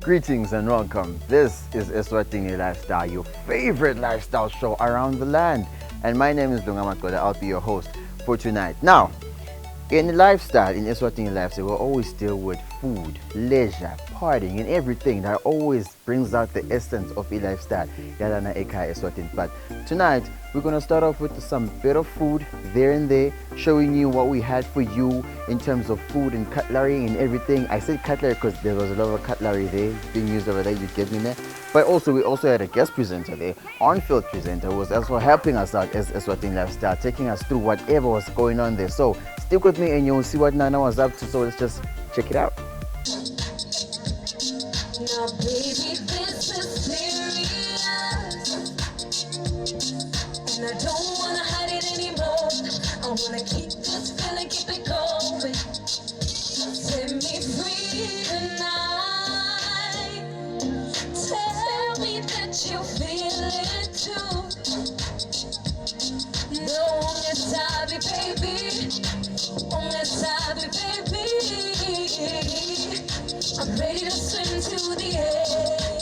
Greetings and welcome. This is Eswatini Lifestyle, your favorite lifestyle show around the land. And my name is Lunga. I'll be your host for tonight. Now, in lifestyle, in Eswatini Lifestyle, we'll always deal with food, leisure, partying, and everything that always brings out the essence of a lifestyle. Yalana Eka Eswatini. But tonight, we're going to start off with some bit of food there and there, showing you what we had for you in terms of food and cutlery and everything. I said cutlery because there was a lot of cutlery there being used over there, you get me there. But also, we also had a guest presenter there, on-field presenter, who was also helping us out as Eswatini Lifestyle, taking us through whatever was going on there. So stick with me and you'll see what Nana was up to. So let's just check it out. Now, baby, this is serious, and I don't wanna hide it anymore. I wanna keep this feeling, keep it going. Set me free tonight. Tell me that you feel it too. No, it's happy, baby. Oh, it's happy, baby. I'm ready to swim to the edge.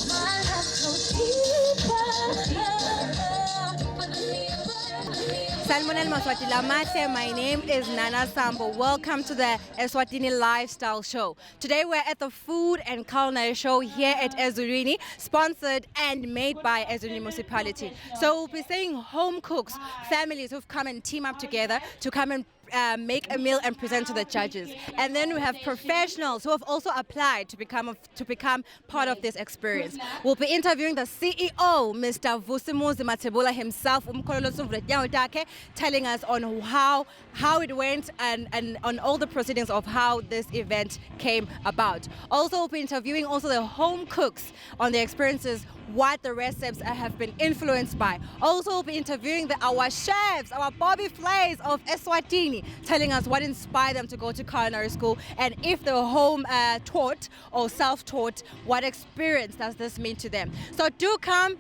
My love goes deeper. Salmonel Maswatila Mate, my name is Nana Sambo. Welcome to the Eswatini Lifestyle Show. Today we're at the Food and Culinary Show here at Eswatini, sponsored and made by Eswatini Municipality. So we'll be saying home cooks, families who've come and team up together to come and make a meal and present to the judges. And then we have professionals who have also applied to become part of this experience. We'll be interviewing the CEO, Mr. Vusimuzi Matebula himself, telling us on how it went and on all the proceedings of how this event came about. Also, we'll be interviewing also the home cooks on their experiences, what the recipes have been influenced by. Also, we'll be interviewing our chefs, our Bobby Flays of Eswatini, telling us what inspired them to go to culinary school, and if they were home taught or self-taught, what experience does this mean to them. So do come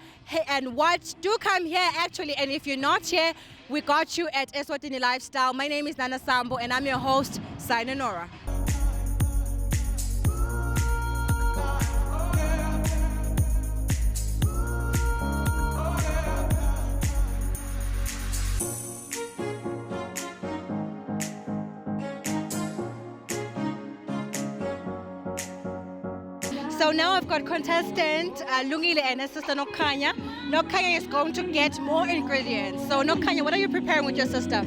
and watch, do come here actually, and if you're not here, we got you at Eswatini Lifestyle. My name is Nana Sambo and I'm your host, Sayonara. So now I've got contestant Lungile and his sister Nokanya. Nokanya is going to get more ingredients. So Nokanya, what are you preparing with your sister?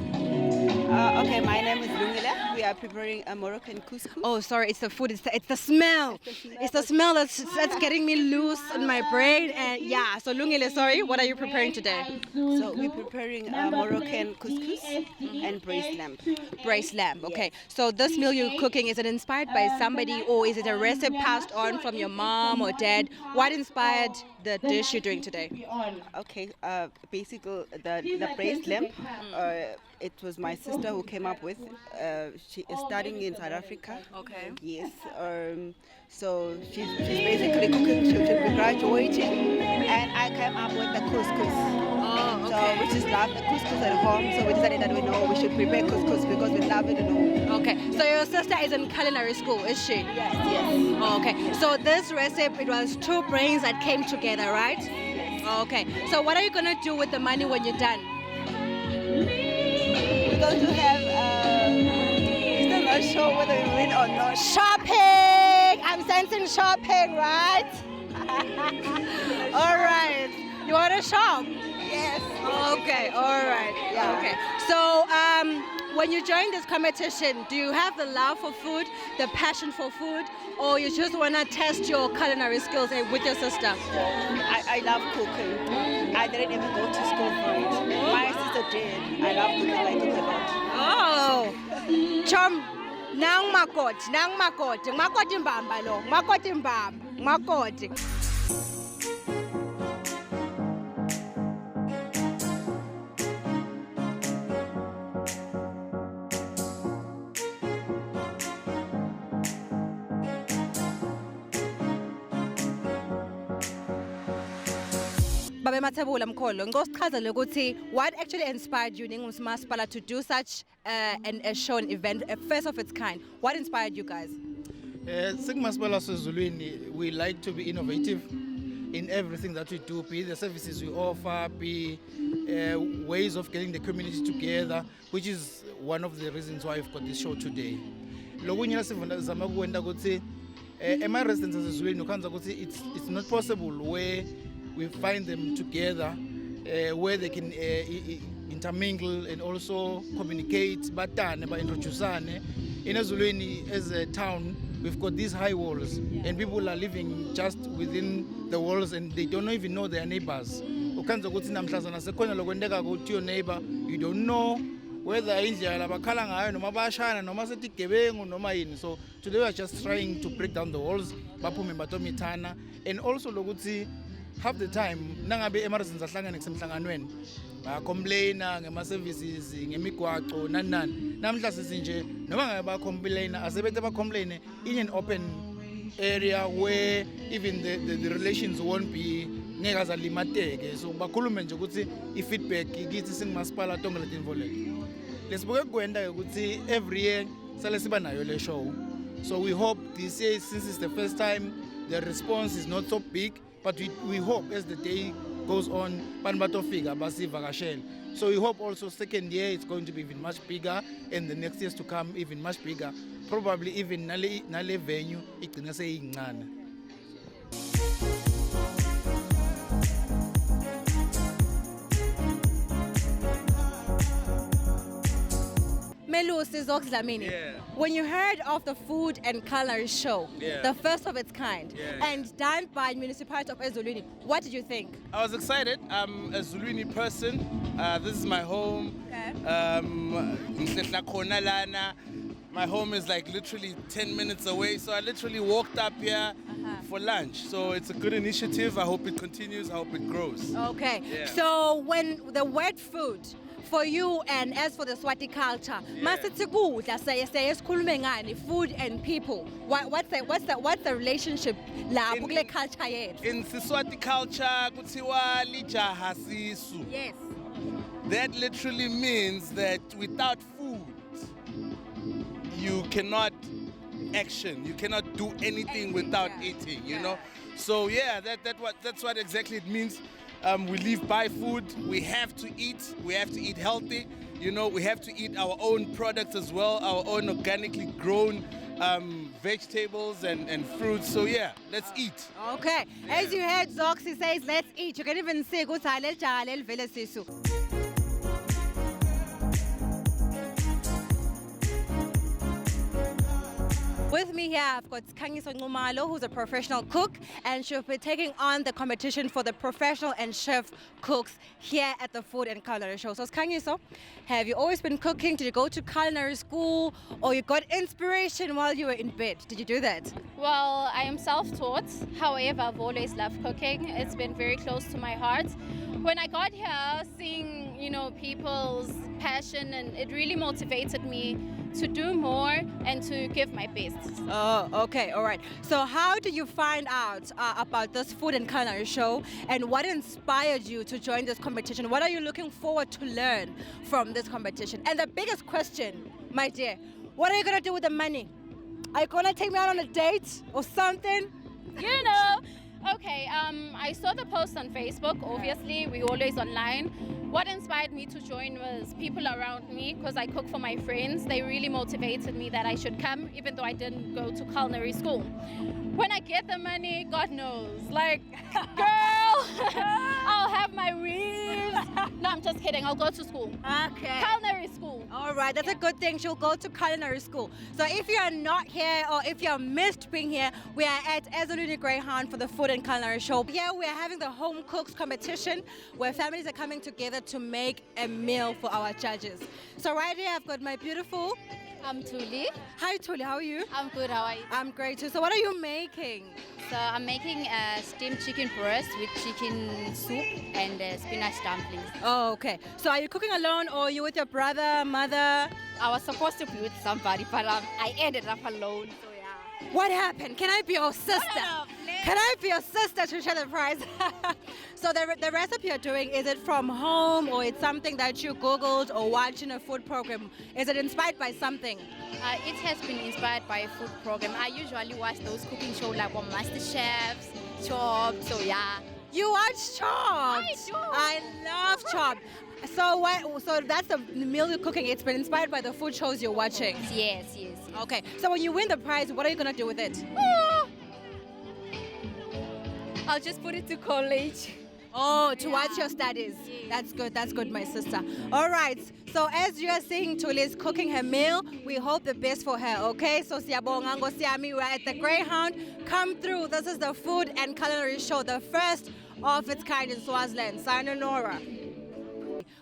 Okay, my name is Lungile. We are preparing a Moroccan couscous. Oh, sorry, it's the food. It's the smell. It's the smell that's getting me loose in my brain. And yeah, so Lungile, sorry, what are you preparing today? So we're preparing a Moroccan couscous and braised lamb. Braised lamb, okay. So this meal you're cooking, is it inspired by somebody or is it a recipe passed on from your mom or dad? What inspired the dish you're doing today? Okay, basically the braised lamb, it was my sister who came up with. She is studying in South Africa. Okay. Yes. So she's basically cooking. She'll be graduating, and I came up with the couscous. Oh, okay. So we just love the couscous at home. So we decided that we should prepare couscous because we love it at home. Okay. So your sister is in culinary school, is she? Yes. Oh, okay. So this recipe, it was two brains that came together, right? Yes. Okay. So what are you gonna do with the money when you're done? We're going to have, still not sure whether we win or not. Shopping! I'm sensing shopping, right? All right. You want to shop? Yes. Okay, all right. Yeah. Okay. So, when you join this competition, do you have the love for food, the passion for food, or you just want to test your culinary skills with your sister? I love cooking. I didn't even go to school for it. My sister did. I love cooking. I cook a lot. Oh, chum, nang makoti mbamba lo, makoti. Babe Matebula Mkholo, ngosichazele ukuthi what actually inspired you Masipala to do such a show, an event, a first of its kind? What inspired you guys? Singmasipala Sezulwini, we like to be innovative in everything that we do, be the services we offer, be ways of getting the community together, which is one of the reasons why we've got this show today. Lokunye lasivuna kuwenda ukuthi ema-residents asezulwini ukhanza ukuthi it's not possible where we find them together, where they can intermingle and also communicate, batane, ba-introducane. In Ezulwini, as a town, we've got these high walls, and people are living just within the walls, and they don't even know their neighbors. Ukhanza ukuthi namhlanje nasekhona lokwendeka ukuthi your neighbor, you don't know whether indlela bakhala ngayo noma bayashana noma setigebengu noma yini. So today we are just trying to break down the walls, baphume batomithana, and also lokuthi half the time nangabe emergencies ahlangene kusemhlanganweni ba-complaina ngema-services ngemigwaco nani namhla sisinje noma ngabe ba-complaina asebethe ba-complaine in an open area where even the relations won't be ngeke azalimateke. So bakhulume nje ukuthi i-feedback kithi singumasipala tonke letinvoleke lesibuke kwenda ukuthi every year sale siba nayo le show. So we hope this year, since it's the first time, the response is not so big, but we hope as the day goes on, so we hope also second year it's going to be even much bigger, and the next years to come even much bigger, probably even nale venue igcina seyincane. Melusi Zokzlamini, when you heard of the Food and Culinary Show, the first of its kind, and done by Municipality of Ezulwini, what did you think? I was excited. I'm a Zulwini person. This is my home. My home is like literally 10 minutes away, so I literally walked up here for lunch. So it's a good initiative. I hope it continues. I hope it grows. Okay. So when the word food, for you and as for the Swati culture, food and people. What's the relationship la culture yet? In Siswati culture, kutiwa lijaha sisu. Yes. That literally means that without food, you cannot action. You cannot do anything without eating. You know. So yeah, that's what exactly it means. We live by food. We have to eat. We have to eat healthy. You know, we have to eat our own products as well, our own organically grown vegetables and fruits. So yeah, let's eat. Okay. Yeah. As you heard, Zoxy says, let's eat. You can even say, go With me here, I've got Kangiso Ngumalo, who's a professional cook, and she'll be taking on the competition for the professional and chef cooks here at the Food and Culinary Show. So, Kangiso, have you always been cooking? Did you go to culinary school, or you got inspiration while you were in bed? Did you do that? Well, I am self-taught. However, I've always loved cooking. It's been very close to my heart. When I got here, seeing people's passion, and it really motivated me to do more and to give my best. Oh, okay, all right. So how did you find out about this Food and Culinary Show, and what inspired you to join this competition? What are you looking forward to learn from this competition? And the biggest question, my dear, what are you going to do with the money? Are you going to take me out on a date or something? Okay, I saw the post on Facebook. Obviously, we're always online. What inspired me to join was people around me, because I cook for my friends. They really motivated me that I should come, even though I didn't go to culinary school. When I get the money, God knows, like, girl, I'll have my reels. No, I'm just kidding. I'll go to school. Okay. Culinary school. All right, that's a good thing. She'll go to culinary school. So if you're not here, or if you're missed being here, we are at Ezulwini Greyhound for the Food and Culinary Show. Here we are having the home cooks competition, where families are coming together to make a meal for our judges. So right here I've got my beautiful... I'm Tuli. Hi Tuli, how are you? I'm good, how are you? I'm great too. So what are you making? So I'm making a steamed chicken breast with chicken soup and spinach dumplings. Oh, okay. So are you cooking alone, or are you with your brother, mother? I was supposed to be with somebody, but I ended up alone. So yeah. What happened? Can I be your sister? No, Can I be your sister to share the prize? So the recipe you're doing, is it from home or it's something that you Googled or watched in a food program? Is it inspired by something? It has been inspired by a food program. I usually watch those cooking shows like on Master Chefs, Chopped, so yeah. You watch Chopped. I do. I love Chopped. So what? So that's the meal you're cooking. It's been inspired by the food shows you're watching. Yes. Okay. So when you win the prize, what are you gonna do with it? I'll just put it to college. Oh, towards your studies. That's good, my sister. All right. So as you are seeing Tuli's cooking her meal, we hope the best for her, okay? So siyabonga ngosiyami, we're at the Greyhound. Come through. This is the food and culinary show, the first of its kind in Swaziland. Sayonara.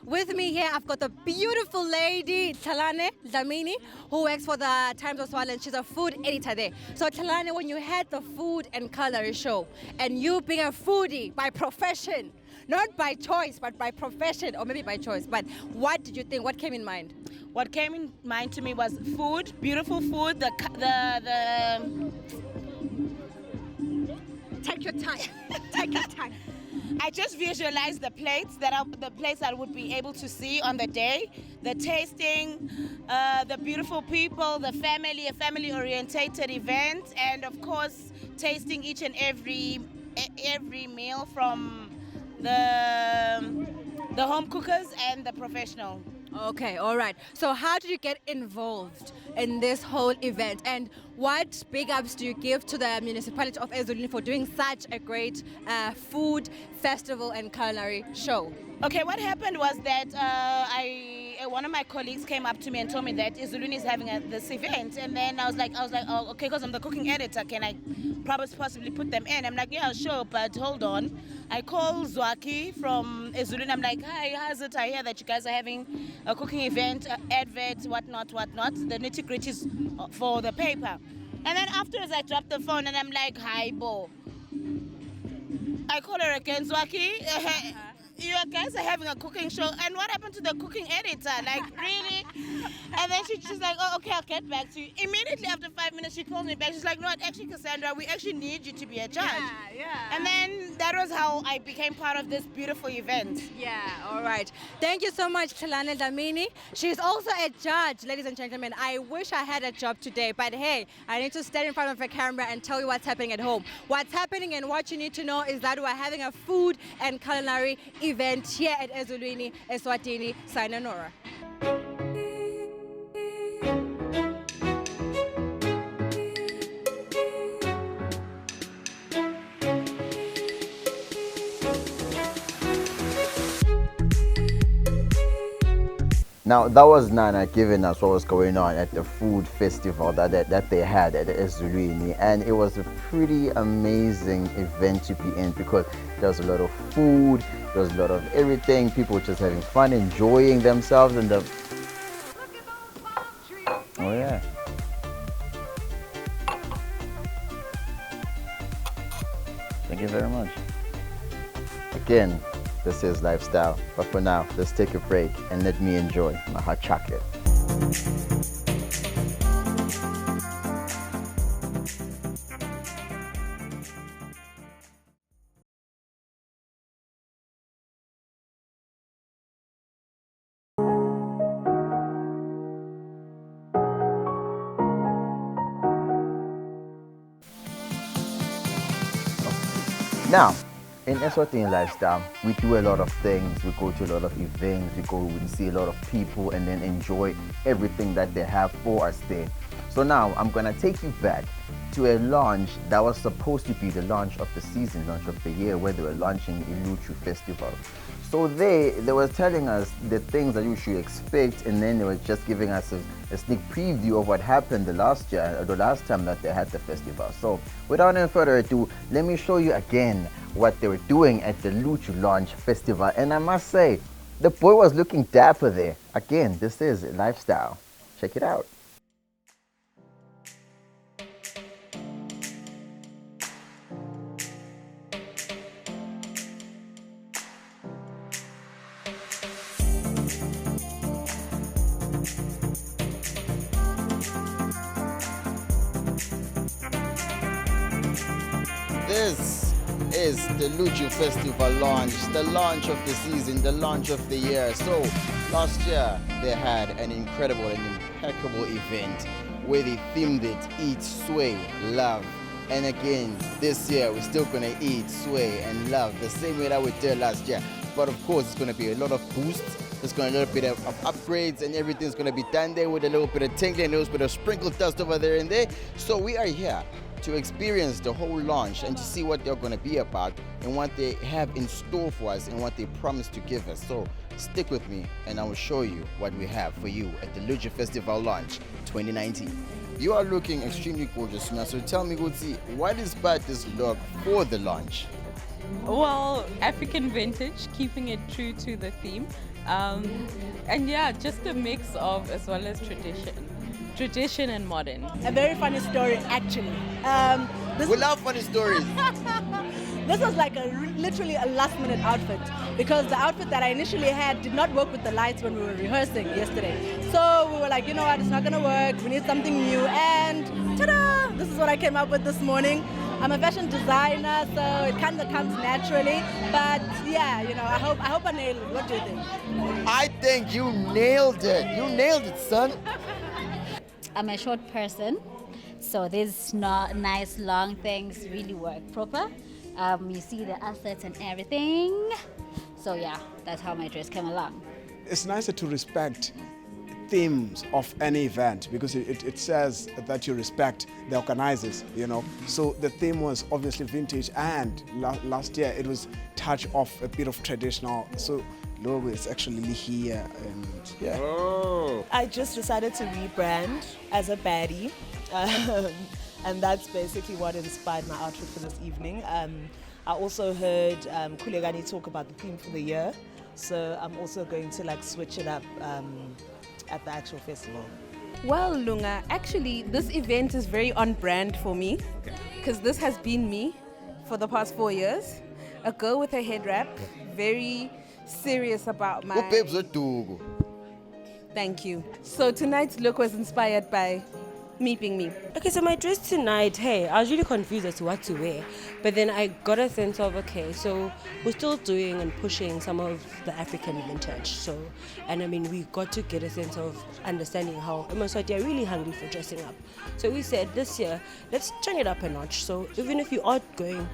With me here, I've got the beautiful lady, Talane Dlamini, who works for the Times of Swaziland. She's a food editor there. So Talane, when you had the food and culinary show, and you being a foodie by profession, not by choice, but by profession, or maybe by choice, but what did you think? What came in mind? What came in mind to me was food, beautiful food, the Take your time. Take your time. I just visualized the plates that I would be able to see on the day, the tasting, the beautiful people, a family-orientated event, and of course, tasting each and every meal from the home cookers and the professional. Okay, all right. So how did you get involved in this whole event, and what big ups do you give to the municipality of Eswatini for doing such a great food festival and culinary show? Okay, what happened was that one of my colleagues came up to me and told me that Eswatini is having this event, and then I was like, oh, okay, because I'm the cooking editor, can I possibly put them in? I'm like, yeah, sure, but hold on. I call Zwaki from Eswatini. I'm like, hi, how's it? I hear that you guys are having a cooking event, advert, whatnot, the nitty-gritties for the paper. And then afterwards, I dropped the phone and I'm like, hi, Bo. I call her again, Zwaki. You guys are having a cooking show, and what happened to the cooking editor? Like, really? And then she's like, oh, okay, I'll get back to you. Immediately after 5 minutes, she calls me back. She's like, no, actually, Cassandra, we actually need you to be a judge. Yeah. And then that was how I became part of this beautiful event. Yeah, all right. Thank you so much, Talane Dlamini. She's also a judge, ladies and gentlemen. I wish I had a job today, but hey, I need to stand in front of a camera and tell you what's happening at home. What's happening and what you need to know is that we're having a food and culinary event here at Eswatini, Eswatini, Sayonara. Now that was Nana giving us what was going on at the food festival that they had at Eswatini, and it was a pretty amazing event to be in because there was a lot of food, there was a lot of everything, people just having fun, enjoying themselves, and the oh yeah. Thank you very much. Again, this is Lifestyle, but for now, let's take a break and let me enjoy my hot chocolate. Now, in Eswatini Lifestyle, we do a lot of things. We go to a lot of events, we go and see a lot of people and then enjoy everything that they have for us there. So now I'm gonna take you back to a launch that was supposed to be the launch of the season, launch of the year, where they were launching Iluchu Festival. So they were telling us the things that you should expect, and then they were just giving us a sneak preview of what happened the last time that they had the festival. So without any further ado, let me show you again what they were doing at the Luchu Launch Festival. And I must say, the boy was looking dapper there. Again, this is Lifestyle. Check it out. This This is the Luju Festival launch, the launch of the season, the launch of the year. So last year they had an incredible and impeccable event where they themed it Eat, Sway, Love. And again, this year we're still gonna eat, sway, and love the same way that we did last year. But of course, it's gonna be a lot of boosts. There's gonna be a little bit of upgrades, and everything's gonna be done there with a little bit of tingling, a little bit of sprinkled dust over there and there. So we are here to experience the whole launch and to see what they're gonna be about and what they have in store for us and what they promise to give us. So stick with me, and I will show you what we have for you at the Luju Festival launch 2019. You are looking extremely gorgeous, Mia. So tell me, Gutsi, what inspired this look for the launch? Well, African vintage, keeping it true to the theme. And yeah, just a mix of as well as tradition and modern. A very funny story, actually. We love funny stories. This was like literally a last-minute outfit because the outfit that I initially had did not work with the lights when we were rehearsing yesterday. So we were like, you know what, it's not gonna work. We need something new, and ta-da! This is what I came up with this morning. I'm a fashion designer, so it kind of comes naturally. But yeah, you know, I hope I nailed it. What do you think? I think you nailed it. You nailed it, son. I'm a short person, so these nice long things really work proper. You see the assets and everything. So yeah, that's how my dress came along. It's nicer to respect themes of any event because it says that you respect the organizers, you know. So the theme was obviously vintage, and last year it was touch of a bit of traditional. So logo is actually here, and yeah. Oh. I just decided to rebrand as a baddie. And that's basically what inspired my outfit for this evening. I also heard Culinary talk about the theme for the year, so I'm also going to like switch it up at the actual festival. Well, Lunga, actually this event is very on brand for me because this has been me for the past 4 years. A girl with a head wrap, very serious about my... Thank you. So tonight's look was inspired by me being me. Okay, so my dress tonight, hey, I was really confused as to what to wear. But then I got a sense of, okay, so we're still doing and pushing some of the African vintage. So, and I mean, we got to get a sense of understanding how Eswatini are really hungry for dressing up. So we said this year, let's turn it up a notch. So even if you are going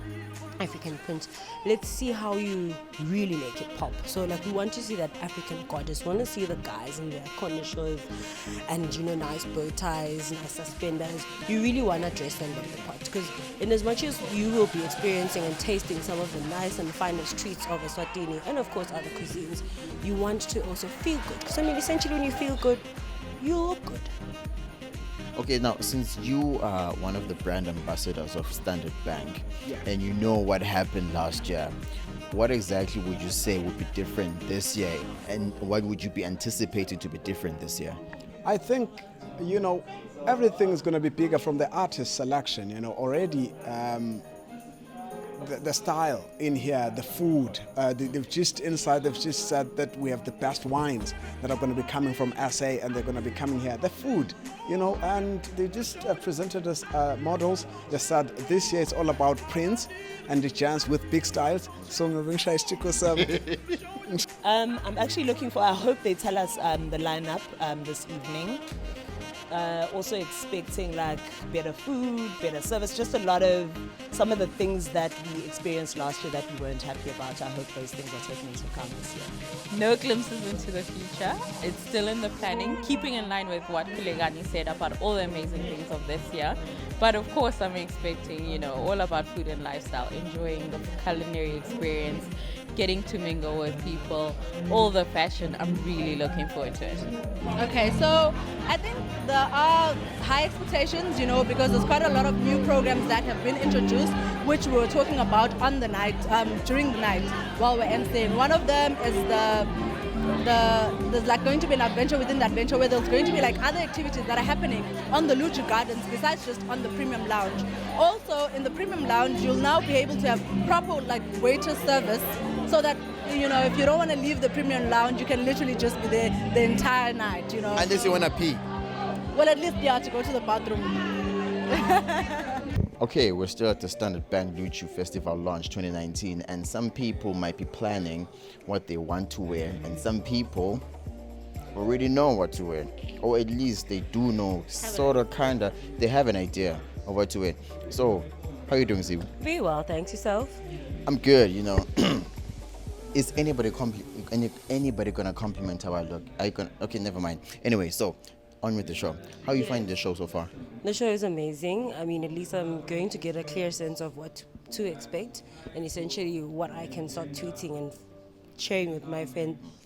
African prints, let's see how you really make it pop. So like we want to see that African goddess, we want to see the guys in their connoisseurs and, you know, nice bow ties, nice suspenders. You really want to dress them like the part because in as much as you will be experiencing and tasting some of the nice and finest treats of Eswatini and of course other cuisines, you want to also feel good because I mean essentially when you feel good, you look good. Okay, now since you are one of the brand ambassadors of Standard Bank, and you know what happened last year, what exactly would you say would be different this year, and what would you be anticipating to be different this year? I think, you know, everything is going to be bigger from the artist selection, you know, already the style in here, the food, they've just said that we have the best wines that are going to be coming from SA and they're going to be coming here. The food, you know, and they just presented us models. They said this year it's all about prints and the chance with big styles. So I'm actually looking for, I hope they tell us the lineup this evening. Also expecting like better food, better service, just a lot of some of the things that we experienced last year that we weren't happy about. I hope those things are taken into account this year. No glimpses into the future. It's still in the planning, keeping in line with what Culinary said about all the amazing things of this year. But of course, I'm expecting, you know, all about food and lifestyle, enjoying the culinary experience, getting to mingle with people, all the fashion. I'm really looking forward to it. Okay, so I think there are high expectations, you know, because there's quite a lot of new programs that have been introduced, which we were talking about on the night, during the night while we're emceeing. One of them is there's like going to be an adventure within the adventure where there's going to be like other activities that are happening on the Luju Gardens besides just on the premium lounge. Also in the premium lounge you'll now be able to have proper like waiter service so that, you know, if you don't want to leave the premium lounge you can literally just be there the entire night, you know. Unless you want to pee. Well, at least you have to go to the bathroom. Okay, we're still at the Standard Bank Luchu Festival Launch 2019, and some people might be planning what they want to wear, and some people already know what to wear, or at least they do know, they have an idea of what to wear. So, how are you doing, Zibu? Very well, thanks. Yourself? I'm good, you know. Is anybody gonna compliment how I look? Are you gonna? Okay, never mind. Anyway, so on with the show. How are you finding the show so far? The show is amazing. I mean, at least I'm going to get a clear sense of what to expect, and essentially what I can start tweeting and sharing with my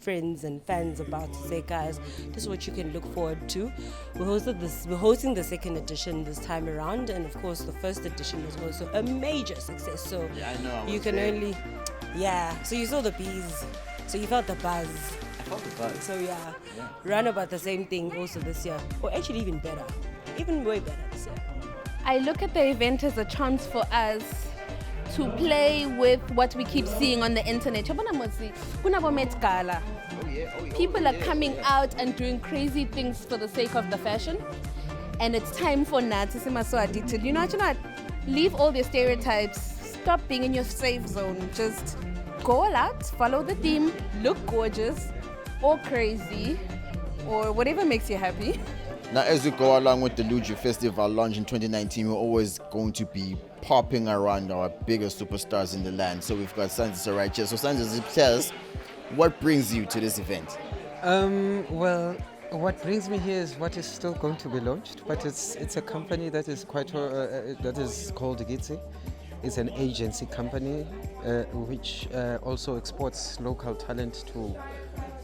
friends and fans about to say, guys, this is what you can look forward to. We're hosting the second edition this time around, and of course the first edition was also a major success. So yeah, I know. You can only, yeah. So you saw the bees, so you felt the buzz. I felt the buzz. So yeah, run about the same thing also this year, or actually even better, even way better this year. I look at the event as a chance for us to play with what we keep seeing on the internet. People are coming out and doing crazy things for the sake of the fashion. And it's time for Nat to see my so addicted. You know what? Leave all the stereotypes. Stop being in your safe zone. Just go all out, follow the theme, look gorgeous or crazy or whatever makes you happy. Now, as we go along with the Luju Festival launch in 2019, we're always going to be popping around our biggest superstars in the land. So we've got Sandzisa right here. So Sandzisa, tell us, what brings you to this event? Well, what brings me here is what is still going to be launched, but it's a company that is that is called Gitsi. It's an agency company which also exports local talent to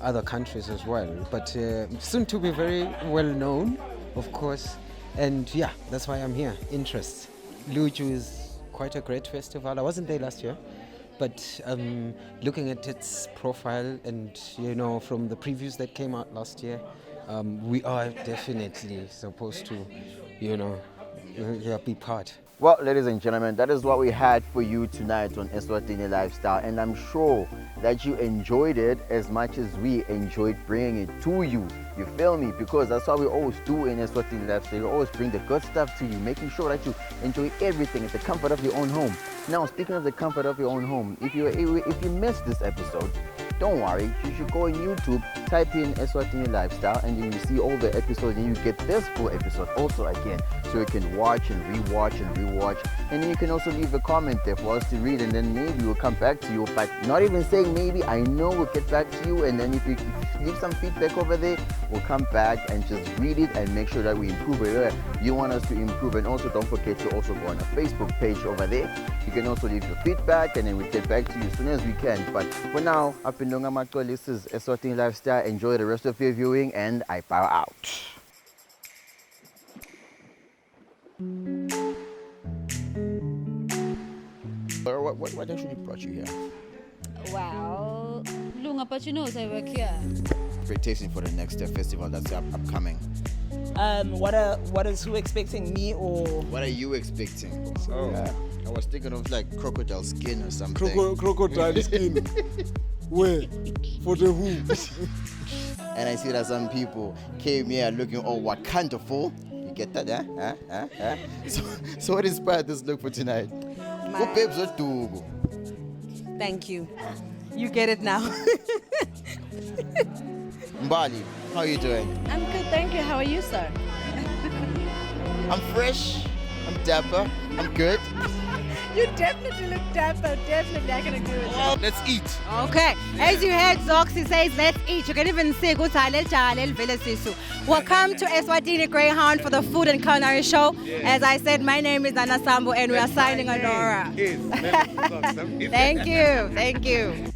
other countries as well, but soon to be very well known, of course. And yeah, that's why I'm here. Interest. Luju is quite a great festival. I wasn't there last year, but looking at its profile and, you know, from the previews that came out last year, we are definitely supposed to, you know, be part. Well, ladies and gentlemen, that is what we had for you tonight on Eswatini Lifestyle, and I'm sure that you enjoyed it as much as we enjoyed bringing it to you. You feel me? Because that's what we always do in Eswatini Lifestyle. We always bring the good stuff to you, making sure that you enjoy everything at the comfort of your own home. Now, speaking of the comfort of your own home, if you missed this episode, don't worry, you should go on YouTube, type in Eswatini Lifestyle, and then you see all the episodes, and you get this full episode also again, so you can watch and rewatch and rewatch, and then you can also leave a comment there for us to read, and then maybe we'll come back to you. But not even saying maybe, I know we'll get back to you, and then if you leave some feedback over there, we'll come back and just read it and make sure that we improve it. You want us to improve, and also don't forget to also go on our Facebook page over there. You can also leave your feedback, and then we'll get back to you as soon as we can. But for now, up in Nongamatko, this is Eswatini Lifestyle. Enjoy the rest of your viewing, and I bow out. What actually brought you here? Well, Lunga, but you know, I work here. Expectation for the next festival that's upcoming. What is who expecting, me or? What are you expecting? Yeah. I was thinking of like crocodile skin or something. Crocodile skin. Where? For the who? And I see that some people came here looking all Wakandaful. You get that, eh? So what inspired this look for tonight? Thank you. You get it now. Mbali, how are you doing? I'm good, thank you. How are you, sir? I'm fresh, I'm dapper, I'm good. You definitely look dapper. Definitely, I can agree with that. Let's eat. Okay, as you heard Zoxy says, let's eat. You can even say, welcome to Eswatini Greyhound for the Food and Culinary Show. As I said, my name is Nana Sambo and we are signing Honora. Thank you.